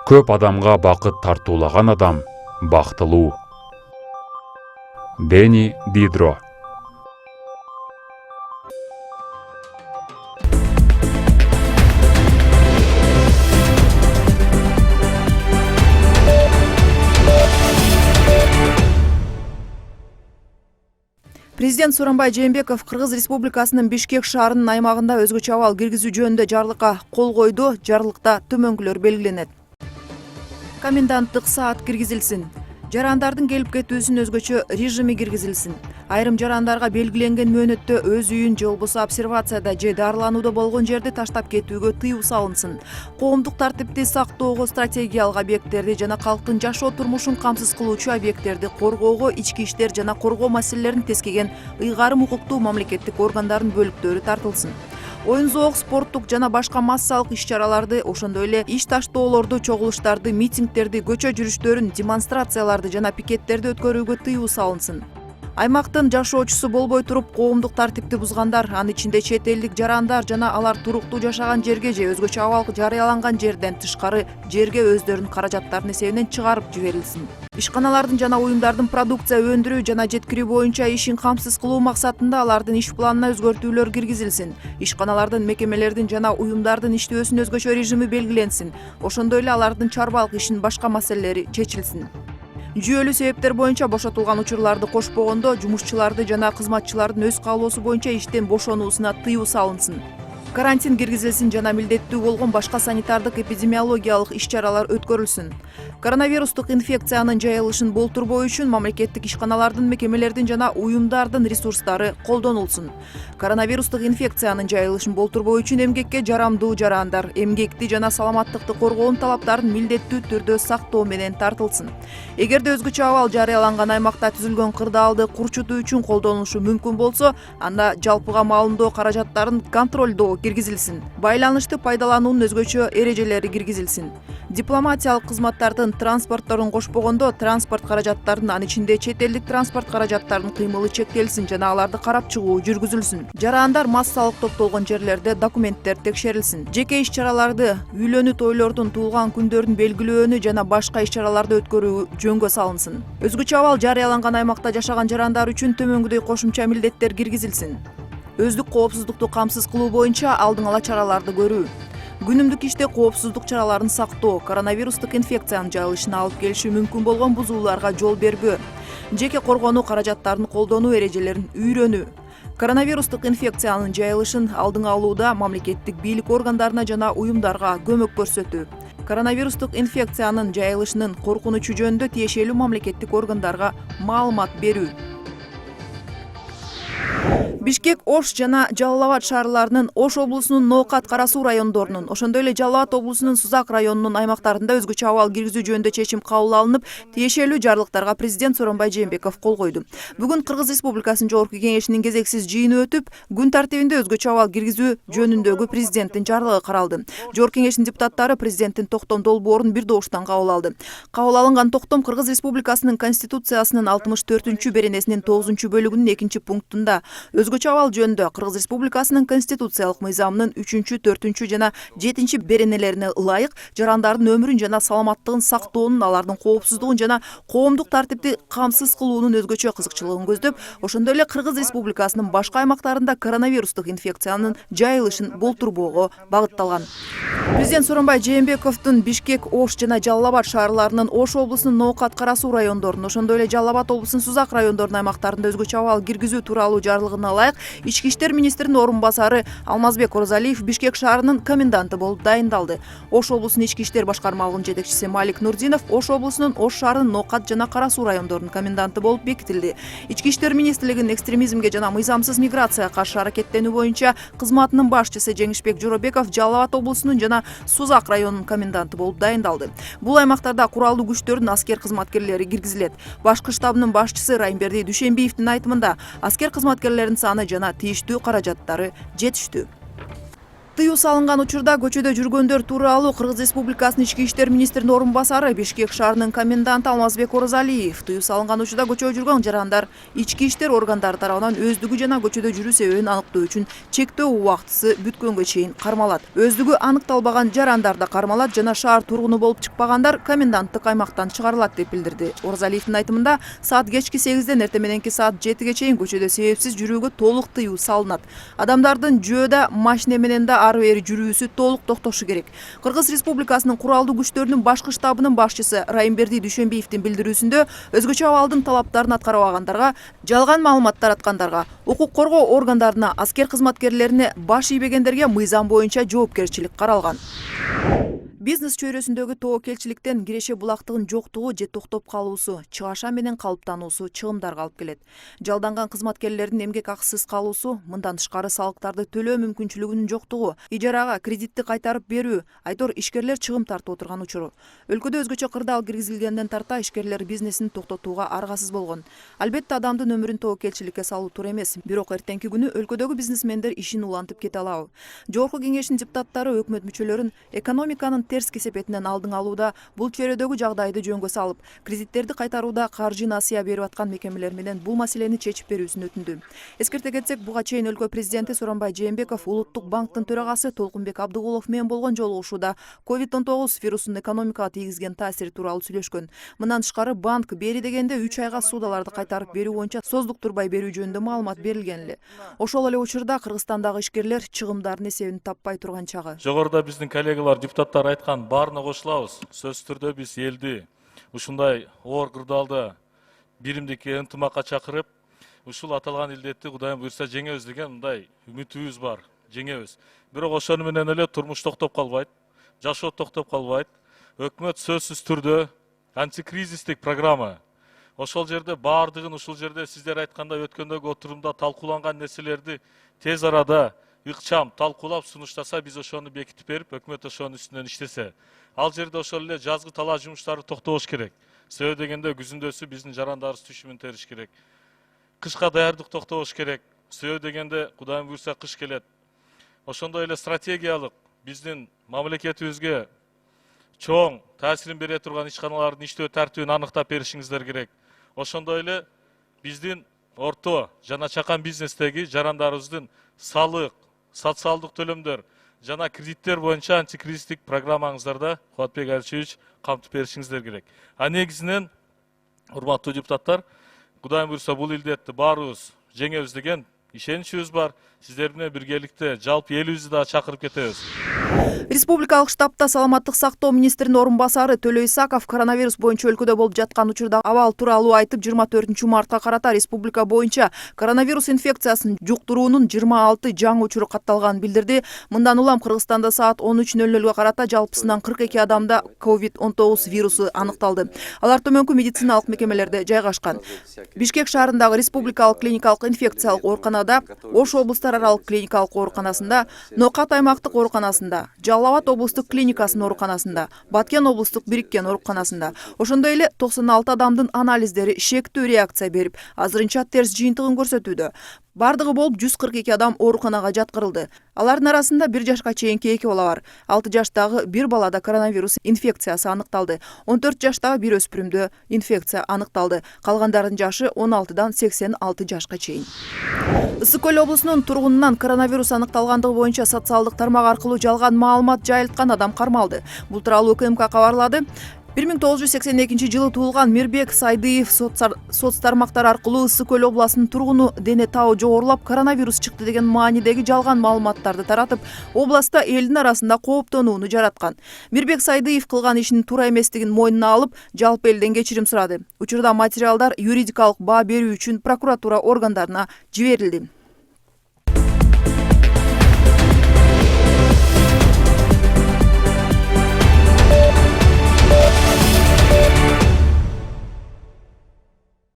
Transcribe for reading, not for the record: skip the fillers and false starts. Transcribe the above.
Көп адамға бақыт тартулаган адам бактылуу. Дени Дидро. Президент Сооронбай Жээнбеков Кыргыз Республикасынын Бишкек шаарынын аймагында өзгөчө абал киргизүү жөнүндө жарлыкка кол койду. Жарлыкта төмөнкүлөр белгиленет. Коменданттык саат киргизилсин. Жарандардын келип кетүүсүнүн өзгөчө режими киргизилсин. Айрым жарандарга белгиленген мөөнөттө өз үйүн же болбосо обсервацияда же дарыланууда болгон жерди таштап кетүүгө тыюу салынсын. Коомдук тартипти сактоого, стратегиялык объекттерди жана калктын жашоо турмушун камсыз кылуучу объекттерди коргоого ички иштер жана коргоо маселелерин тескеген ыйгарым укуктуу мамлекеттик органдардын бөлүктөрү тартылсын. Оюн зоок, спорттук жана башка массалык иш-чараларды, ошондой эле иш таштоолорду, чогулуштарды, митингдерди, көчө жүрүштөрүн, демонстрацияларды жана пикеттерди өткөрүүгө тыюу салынсын. Аймактын жашоочусу болбой туруп коомдук тартипти бузгандар, анын ичинде чет элдик жарандар жана алар туруктуу жашаган жерге же өзгөчө абал жарыяланган жерден тышкары жерге өздөрүнүн каражаттарынын эсебинен чыгарып жиберилсин. Ишканалардын жана уюмдардын продукция өндүрүү жана жеткирүү боюнча ишин камсыз кылуу максатында алардын иш планына өзгөртүүлөр киргизилсин. Ишканалардын, мекемелердин жана уюмдардын иштөөсүнүн өзгөчө режими белгиленсин. Ошондой эле алардын чарбалык ишинин башка маселелери чечилсин. Жүйөлүү себептер боюнча бошотулган учурларды кошпогондо жумушчуларды жана кызматчылардын өз каалоосу боюнча иштен бошонуусуна тыюу салынсын. Карантин киргизилсин жана милдеттүү болгон башка санитардык эпидемиологиялык иш-чаралар өткөрүлсүн. Коронавирустук инфекциянын жайылышын болтурбоо үчүн мамлекеттик ишканалардын, мекемелердин жана уюмдардын ресурстары колдонулсун. Коронавирустук инфекциянын жайылышын болтурбоо үчүн эмгекке жарамдуу жарандар эмгекти жана саламаттыкты коргоонун талаптарын милдеттүү түрдө сактоо менен тартылсын. Эгерде өзгөчө абал жарыяланган аймакта түзүлгөн кырдаалды курчутуу үчүн колдонулушу мүмкүн болсо, анда жалпыга маалымдоо каражаттарын контролдоо киргизилсин. Байланышты пайдалануунун өзгөчө эрежелери киргизилсин. Дипломатиялык кызматтардын транспортторун кошпогондо транспорт каражаттарынын, анын ичинде чет элдик транспорт каражаттарынын кыймылы чектелсин жана аларды карап чыгуу жүргүзүлсүн. Жарандар массалык топтолгон жерлерде документтер текшерилсин. Жеке иш-чараларды, үйлөнүү тойлордун, туулган күндөрдүн белгилөөнү жана башка иш-чараларды өткөрүү жөнгө салынсын. Өзгөчө абал жарыяланган аймакта жашаган жарандар үчүн төмөнгүдөй кошумча милдеттер киргизилсин. Өздүк коопсуздукту камсыз кылуу боюнча алдын ала чараларды көрүү. Күнүмдүк иште коопсуздук чараларын сактоо, коронавирустук инфекциянын жайылышына алып келиши мүмкүн болгон бузууларга жол бербөө. Жеке коргонуу каражаттарын колдонуу эрежелерин үйрөнүү. Коронавирустук инфекциянын жайылышын алдын алууда мамлекеттик бийлик органдарына жана уюмдарга көмөк көрсөтүү. Коронавирустук инфекциянын жайылышынын коркунучу жөнүндө тиешелүү мамлекеттик органдарга маалымат берүү. Бишкек, Ош жана Жалал Абад шаарларынын, Ош облусунун Ноокат, Кара Суу райондорунун, ошондой эле Жалал Абад облусунун Сузак районунун аймактарында өзгөчө абал киргизүү жөнүндө чечим кабыл алынып, тиешелүү жарлыктарга президент Сооронбай Жээнбеков кол койду. Бүгүн Кыргыз Республикасынын Жогорку Кеңешинин кезексиз жыйыны өтүп, күн тартибинде өзгөчө абал киргизүү жөнүндөгү президенттин жарлыгы каралды. Жогорку Кеңештин депутаттары президенттин токтом долбоорун бир добуштан кабыл алды. Кабыл алынган токтом Кыргыз Республикасынын Конституциясынын 64-беренесинин 9-бөлүгүнүн 2-пунктунда өзгөчө абал жөнүндө Кыргыз Республикасынын конституциялык мыйзамынын 3-, 4 жана 7 беренелерине ылайык жарандардын өмүрүн жана саламаттыгын сактоонун, алардын коопсуздугун жана коомдук тартипти камсыз кылуунун өзгөчө кызыкчылыгын көздөп, ошондой эле Кыргыз Республикасынын башка аймактарында коронавирустук инфекциянын жайылышын болтурбоого багытталган. Президент Сооронбай Жээнбековдун Бишкек, Ош жана Жалал Абад шаарларынын, Ош облусунун Ноокат, Кара Суу райондорунун, ошондой эле Жалал Абад облусунун Сузак райондорунун аймактарында өзгөчө абал киргизүү тууралуу жарлыгына ылайык Ички иштер министринин орун басары Алмазбек Оразалиев Бишкек шаарынын коменданты болуп дайындалды. Ош облусунун ички иштер башкармалыгынын жетекчиси Малик Нурдинов Ош облусунун Ош шаарынын Ноокат жана Кара Суу райондорунун коменданты болуп бекитилди. Ички иштер министрлигинин экстремизмге жана мыйзамсыз миграцияга каршы аракеттенүү боюнча кызматынын башчысы Жеңишбек Жоробеков Жалал Абад облусунун жана Сузак районунун коменданты болуп дайындалды. Бул аймактарда куралдуу күчтөрдүн аскер кызматкерлери киргизилет. Башкы штабынын башчысы Райымберди Дүйшенбиевдин айтымында аскер кызматкерлеринин саны жана тийиштүү каражаттары жетиштүү. Тыюу салынган учурда көчөдө жүргөндөр тууралуу Кыргыз Республикасынын Ички иштер министринин орун басары Бишкек шаарынын коменданты Алмазбек Оразалиев тыюу салынган учурда көчөдө жүргөн жарандар ички иштер органдары тарабынан өздүгү жана көчөдө жүрүү себебин аныктоо үчүн чектөө убактысы бүткөнгө чейин кармалат. Өздүгү аныкталбаган жарандар да кармалат жана шаар тургуну болуп чыкпагандар коменданттык аймактан чыгарылат деп билдирди. Оразалиевдин айтымында саат кечки 8ден эртең мененки саат 7ге чейин көчөдө себепсиз жүрүүгө толук тыюу салынат. Адамдардын жөөдө машина менен да ары бери жүрүүсү толук токтошу керек. Кыргыз Республикасынын куралдуу күчтөрүнүн башкы штабынын башчысы Райымберди Дүйшөнбиевдин билдирүүсүндө өзгөчө абалдын талаптарын аткарбагандарга, жалган маалымат тараткандарга, укук коргоо органдарына, аскер кызматкерлерине баш ийбегендерге мыйзам боюнча жоопкерчилик каралган. Бизнес чөйрөсүндөгү тобокелчиликтен киреше булактыгын жоктугу же токтоп калуусу, чыгаша менен калыптануусу чыгымдарга алып келет. Жалданган кызматкерлердин эмгек акысыз калуусу, мындан тышкары салыктарды төлөө мүмкүнчүлүгүнүн жоктугу, ижарага кредитти кайтарып берүү, айтор ишкерлер чыгым тартып отурган учуру. Өлкөдө өзгөчө кырдаал киргизилгенден тарта ишкерлер бизнесин токтотууга аргасыз болгон. Албетте адамдын өмүрүн тобокелчиликке салуу туура эмес, бирок эртеңки күнү өлкөдөгү бизнесмендер ишин улантып кете алабы? Жогорку кеңештин депутаттары өкмөт мүчөлөрүн экономиканын терс кесепетинен алдын алууда, бул чөйрөдөгү жагдайды жөнгө салып, кредиттерди кайтарууда каржы насыя берип аткан мекемелер менен бул маселени чечип берүүсүн өтүндү. Эскерте кетсек, буга чейин өлкө президенти Сооронбай Жээнбеков Улуттук банктын төрагасы Толкунбек Абдыгулов менен болгон жолугушууда COVID-19 вирусунун экономикага тийгизген таасири тууралуу сүйлөшкөн. Мындан тышкары банк бери дегенде 3 айга суудаларды кайтарып берүү боюнча создуктурбай берүү жөнүндө маалымат берилген эле. Ошол эле учурда Кыргызстандагы ишкерлер чыгымдардын эсебин таппай турган чагы. Жогоруда биздин коллегалар, депутаттар айткан баарына кошулабыз. Сөзсүз түрдө биз элди ушундай оор кырдаалда биримдик ынтымакка чакырып, ушул аталган илдетти Кудайым буйрса жеңебиз деген мындай үмүтүбүз бар, жеңебиз. Бирок ошону менен эле турмуш токтоп калбайт, жашоо токтоп калбайт. Өкмөт сөзсүз түрдө антикризистик программа. Ошол жерде баардыгын ушул жерде сиздер айткандай өткөндөгү отурумда талкууланган нерселерди тез арада ыкчам талкуулап сунуштаса, биз ошону бекитип берип, өкмөт ошонун үстүнөн иштесе. Ал жерде ошол эле жазгы талаа жумуштары токтобош керек. Себеби дегенде күзүндөсү биздин жарандарыбыз түшүмүн териш керек. Кышка даярдык токтобош керек. Себеби дегенде Кудайым буйрса кыш келет. Ошондой эле стратегиялык биздин мамлекетибизге чоң таасирин бере турган ишканалардын иштөө тартибин аныктап беришиңиздер керек. Ошондой эле биздин орто жана чакан бизнестеги жарандарыбыздын салык, социалдык төлөмдөр жана кредиттер боюнча антикризистик программаңыздарда Кубатбек Алишевич камтып беришиңиздер керек. А негизинен, урматтуу депутаттар, Кудайым буйрса бул илдетти баарыбыз жеңебиз деген ишеничибиз бар. Сиздер менен биргеликте жалпы элибизди да чакырып кетебиз. Республикалык штабта саламаттык сактоо министринин орун басары Төлө Исаков коронавирус боюнча өлкөдө болуп жаткан учурда абал тууралуу айтып, 24-мартка карата республика боюнча коронавирус инфекциясын жуктуруунун 26 жаңы учуру катталганын билдирди. Мындан улам Кыргызстанда саат 13:00га карата жалпысынан 42 адамда COVID-19 вирусу аныкталды. Алар төмөнкү медициналык мекемелерде жайгашкан. Бишкек шаарындагы республикалык клиникалык инфекциялык ооруканада, Ош облустар аралык клиникалык ооруканасында, Нокат аймактык ооруканасында, Жалал Абад облустук клиникасынын ооруканасында, Баткен облустук бириккен ооруканасында, ошондой эле 96 адамдын анализдери шектүү реакция берип, азырынча терс жыйынтыгын көрсөтүүдө. Бардыгы болуп 142 адам ооруканага жаткырылды. Алардын арасында 1 жашка чейинки 2 бала бар. 6 жаштагы bir балада коронавирус инфекциясы аныкталды. 14 жаштагы bir өспүрүмдө инфекция аныкталды. Калгандардын жашы 16дан 86 жашка чейин. Ысык Көл облусунун тургунунан коронавирус аныкталгандыгы боюнча социалдык тармак аркылуу жалган маалымат жайылткан адам кармалды. Бул тууралуу УКМК кабарлады. 1982 туулган Мирбек Сайдыев соц тармактар аркылуу Ысык Көл областынын тургуну дене табы жогорулап коронавирус чыкты деген маанидеги жалган маалыматтарды таратып, областта элдин арасында кооптонууну жараткан. Мирбек Сайдыев кылган ишинин туура эместигин мойнуна алып, жалпы элден кечирим сурады. Учурда материалдар юридикалык баа берүү үчүн прокуратура органдарына жиберилди.